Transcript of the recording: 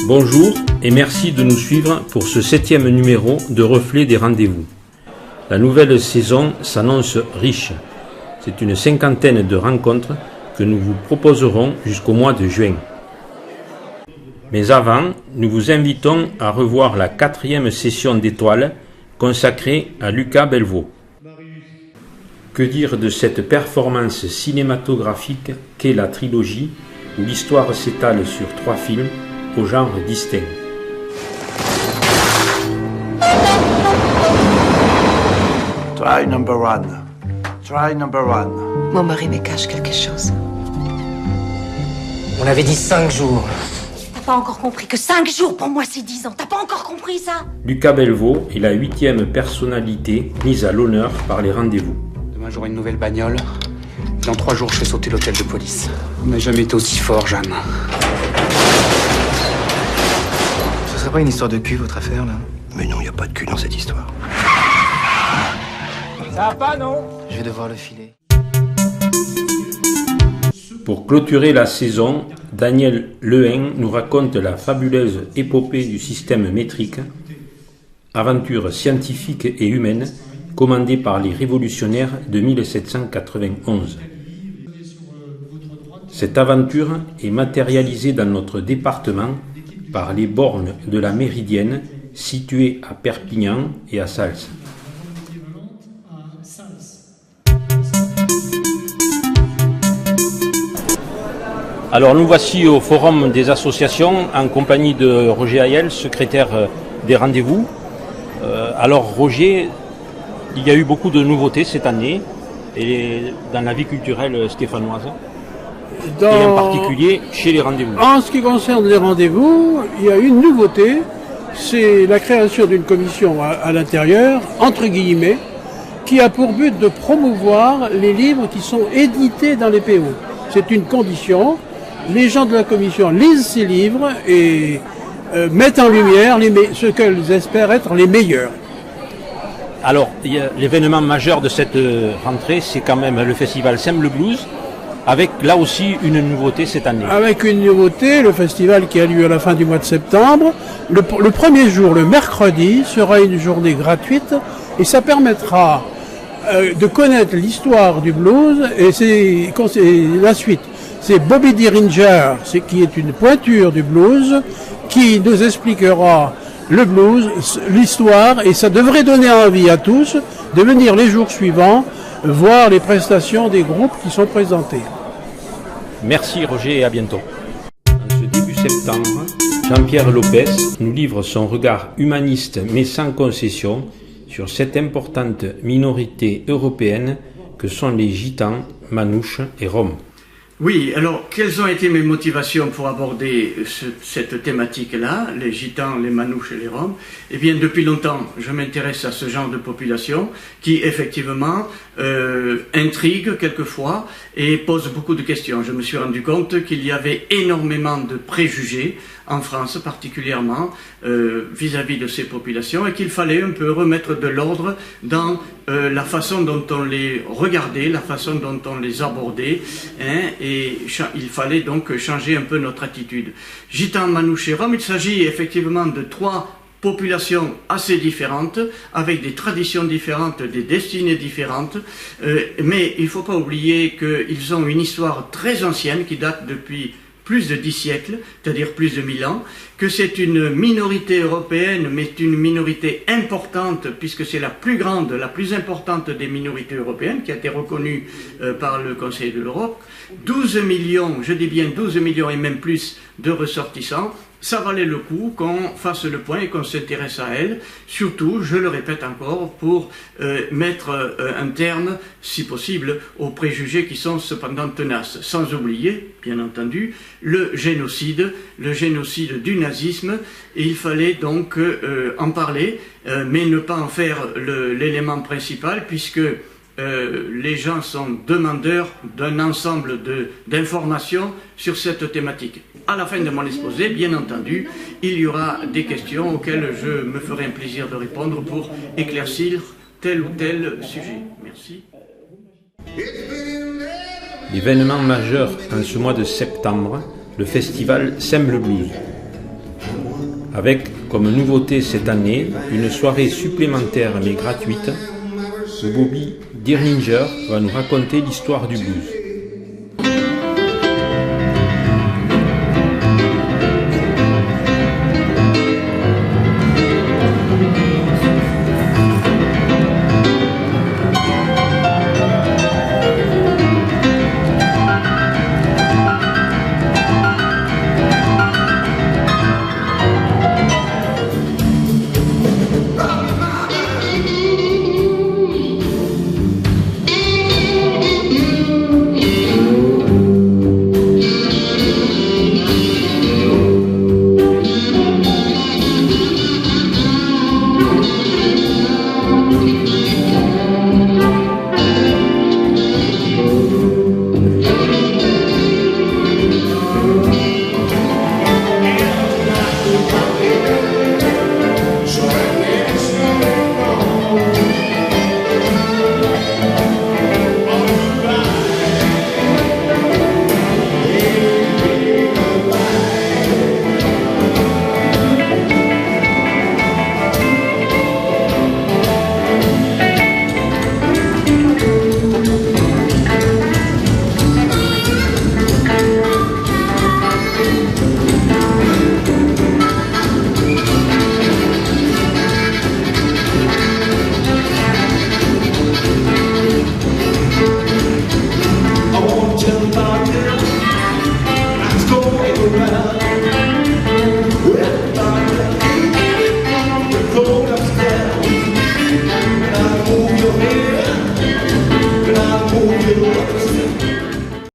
Bonjour et merci de nous suivre pour ce 7e numéro de Reflet des rendez-vous. La nouvelle saison s'annonce riche. C'est une 50aine de rencontres que nous vous proposerons jusqu'au mois de juin. Mais avant, nous vous invitons à revoir la 4e session d'Étoiles consacrée à Lucas Belvaux. Que dire de cette performance cinématographique qu'est la trilogie où l'histoire s'étale sur 3 films au genre distinct. Try number one. Try number one. Mon mari me cache quelque chose. On avait dit 5 jours. T'as pas encore compris que 5 jours pour moi c'est 10 ans. T'as pas encore compris ça? Lucas Belvaux est la 8e personnalité mise à l'honneur par les rendez-vous. Demain j'aurai une nouvelle bagnole. Dans 3 jours je fais sauter l'hôtel de police. On n'a jamais été aussi fort, Jeanne. Ce serait pas une histoire de cul, votre affaire, là? Mais non, il n'y a pas de cul dans cette histoire. Ça va pas, non? Je vais devoir le filer. Pour clôturer la saison, Daniel Lehun nous raconte la fabuleuse épopée du système métrique, aventure scientifique et humaine commandée par les révolutionnaires de 1791. Cette aventure est matérialisée dans notre département par les bornes de la Méridienne situées à Perpignan et à Sals. Alors nous voici au Forum des associations en compagnie de Roger Hayel, secrétaire des rendez-vous. Alors Roger, il y a eu beaucoup de nouveautés cette année et dans la vie culturelle stéphanoise. Et en particulier chez les rendez-vous. En ce qui concerne les rendez-vous, il y a une nouveauté, c'est la création d'une commission à l'intérieur, entre guillemets, qui a pour but de promouvoir les livres qui sont édités dans les PO. C'est une condition. Les gens de la commission lisent ces livres et mettent en lumière ce qu'elles espèrent être les meilleurs. Alors, l'événement majeur de cette rentrée, c'est quand même le festival Sème le Blues, avec là aussi une nouveauté cette année. Avec une nouveauté, le festival qui a lieu à la fin du mois de septembre. Le premier jour, le mercredi, sera une journée gratuite et ça permettra de connaître l'histoire du blues et c'est la suite. C'est Bobby Diringer, qui est une pointure du blues, qui nous expliquera le blues, l'histoire, et ça devrait donner envie à tous de venir les jours suivants voir les prestations des groupes qui sont présentés. Merci Roger et à bientôt. En ce début septembre, Jean-Pierre Lopez nous livre son regard humaniste mais sans concession sur cette importante minorité européenne que sont les Gitans, Manouches et Roms. Oui, alors quelles ont été mes motivations pour aborder cette thématique-là, les Gitans, les Manouches et les Roms? Eh bien, depuis longtemps, je m'intéresse à ce genre de population qui, effectivement, intrigue quelquefois et pose beaucoup de questions. Je me suis rendu compte qu'il y avait énormément de préjugés, en France particulièrement, vis-à-vis de ces populations et qu'il fallait un peu remettre de l'ordre dans la façon dont on les regardait, la façon dont on les abordait, et il fallait donc changer un peu notre attitude. Gitans, Manouches et Roms, il s'agit effectivement de 3 populations assez différentes, avec des traditions différentes, des destinées différentes, mais il ne faut pas oublier qu'ils ont une histoire très ancienne qui date depuis plus de 10 siècles, c'est-à-dire plus de 1000 ans, que c'est une minorité européenne, mais une minorité importante, puisque c'est la plus grande, la plus importante des minorités européennes, qui a été reconnue par le Conseil de l'Europe. 12 millions, je dis bien 12 millions et même plus de ressortissants. Ça valait le coup qu'on fasse le point et qu'on s'intéresse à elle, surtout, je le répète encore, pour mettre un terme, si possible, aux préjugés qui sont cependant tenaces. Sans oublier, bien entendu, le génocide du nazisme, et il fallait donc en parler, mais ne pas en faire l'élément principal, puisque les gens sont demandeurs d'un ensemble d'informations sur cette thématique. À la fin de mon exposé, bien entendu, il y aura des questions auxquelles je me ferai un plaisir de répondre pour éclaircir tel ou tel sujet. Merci. L'événement majeur en ce mois de septembre, le festival Sème le Blues. avec comme nouveauté cette année une soirée supplémentaire mais gratuite où Bobby Dirninger va nous raconter l'histoire du blues.